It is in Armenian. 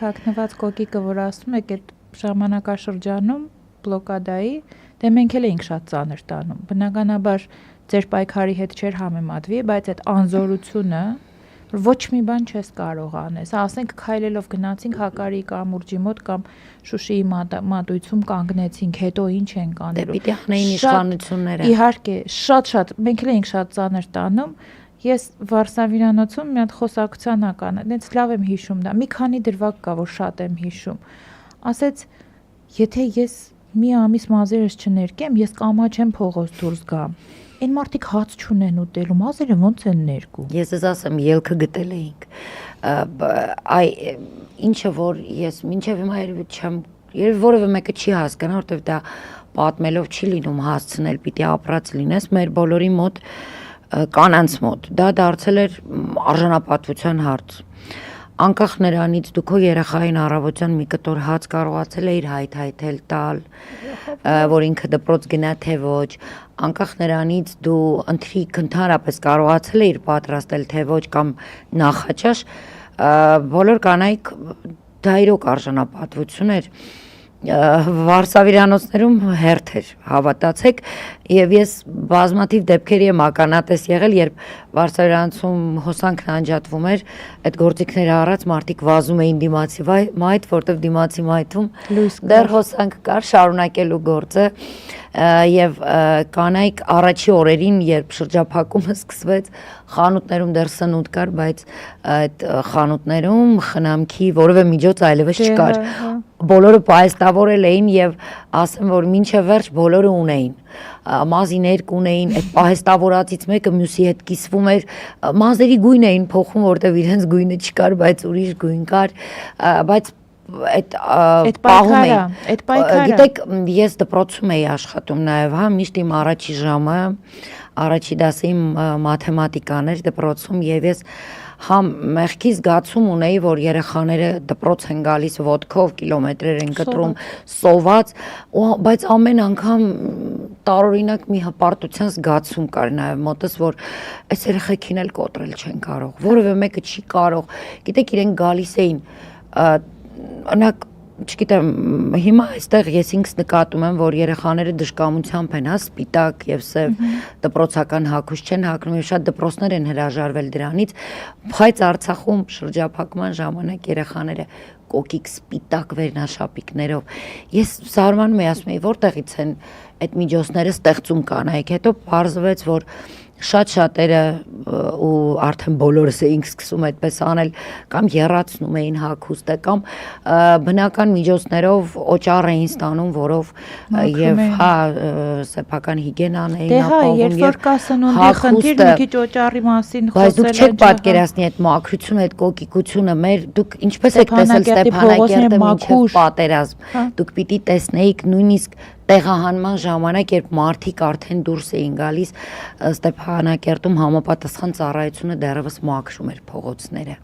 հագնված կոկիկը, որ ասում եք, այդ ժամանակաշրջանում բլոկադայի, դե մենք էլ էինք շատ ծանր տանում։ Բնականաբար ձեր պայքարի հետ չէր համեմատվի, բայց այդ անզորությունը ոչ մի բան չես կարող անես, ասենք քայլելով գնացինք Հակարի կամուրջի մոտ կամ Շուշիի մատույցում կանգնեցինք, հետո ինչ ենք անելու։ Պիտի անեին իշխանությունները։ Իհարկե, շատ, մենք էլ էինք շատ ծանր տանում։ Ես Վարշավիրանոցում մի հատ խոսակցության ական, այնց լավ եմ հիշում դա, մի քանի դրվագ կա, որ շատ եմ հիշում։ Ասեց, եթե ես մի ամիս մազերս չներկեմ, ես կամաչեմ փողոց դուրս գամ։ Այն մարդիկ հաց չունեն ուտելու, մազերը ոնց են ներկում։ Ես ասեմ, ելքը գտել էինք։ Ինչը որ ես մինչև հիմա երևի որևէ մեկը չի հասկանա, որովհետև դա պատմելով չի լինում հասցնել, պիտի ապրած լինես մեր բոլորի մոտ, կանանց մոտ։ Դա դարձել էր արժանապատվության հարց։ Անկախ նրանից դու քո երեխային առավոտյան մի կտոր հաց կարողացել էիր հայթայթել տալ, որ ինքը դպրոց գնա թե ոչ, անկախ նրանից դու ընթրիք ընդհանրապես կարողացել էիր պատրաստել թե ոչ կամ նախաճաշ, բոլոր կանայք դա իրոք արժանապատվություն էր։ Վարշավիրանոցներում հերթ էր, հավատացեք, եւ ես բազմաթիվ դեպքերի եմ ականատես եղել, երբ Վարշավիրանոցում հոսանքն անջատվում էր, այդ գործիքները առած մարդիկ վազում էին դիմացի մայթ, որտեվ դիմացի մայթում դեռ հոսանք կար շարունակելու գործը, եւ կանայք առաջի օրերին, երբ շրջափակումը սկսվեց, խանութներում դեռ սնունդ կար, բայց այդ խանութներում խնամքի որևէ միջոց այլևս չկար։ Բոլորը պահեստավորել էին եւ ասեմ, որ մինչև վերջ բոլորը ունեին։ Մազիներ կունեին, այդ պահեստավորածից մեկը մյուսի հետ կիսվում էր, մազերի գույն էին փոխում, որտեվ իրենց գույնը չկար, բայց ուրիշ գույն կար, բայց այդ պահում էին։ Այդ պայքարը։ Գիտեք, ես դպրոցում էի աշխատում նաև, հա, միշտ իմ առաջի ժամը, առաջի դասի մաթեմատիկան էր դպրոցում եւ ես համ մեղքի զգացում ունեի, որ երեխաները դպրոց են գալիս ոտքով, կիլոմետրեր են կտրում, սոված, բայց ամեն անգամ տարօրինակ մի հպարտության զգացում կար նաև մոտս, որ այս երեխեքին էլ կոտրել չեն կարող, որևէ մեկը չի կարող, գիտեք, իրենք գալիս էին, օրինակ, չգիտեմ, հիմա այստեղ ես ինքս նկատում եմ, որ երեխաները դժկամությամբ են, հա, սպիտակ եւ սև դպրոցական հագուստ չեն հագնում, եւ շատ դպրոցներ են հրաժարվել դրանից, բայց Արցախում շրջափակման ժամանակ երեխաները կոկիկ սպիտակ վերնաշապիկներով։ Ես զարմանում եմ, ասում եմ, որտեղից են այդ միջոցները ստեղծում կանայք, հետո պարզվեց, որ շատ շատերը ու արդեն բոլորս էինք սկսում այդպես անել կամ եռացնում էին հագուստը կամ բնական միջոցներով օճառ էին ստանում, որով եւ հա սեփական հիգիենան էին ապահովում երբ որ կա սնունդի խնդիր, մի քիչ օճառի մասին խոսել են։ Բայց դուք չեք պատկերացնի այդ մաքրությունը, այդ կոկիկությունը, մեր դուք ինչպես եք տեսել Ստեփանակերտը մինչև պատերազմ, դուք պիտի տեսնեիք նույնիսկ տեղահանման ժամանակ, երբ մարդիկ արդեն դուրս էին գալիս, Ստեփանակերտում համապատասխան ծառայությունը դեռևս մաքրում էր փողոցները։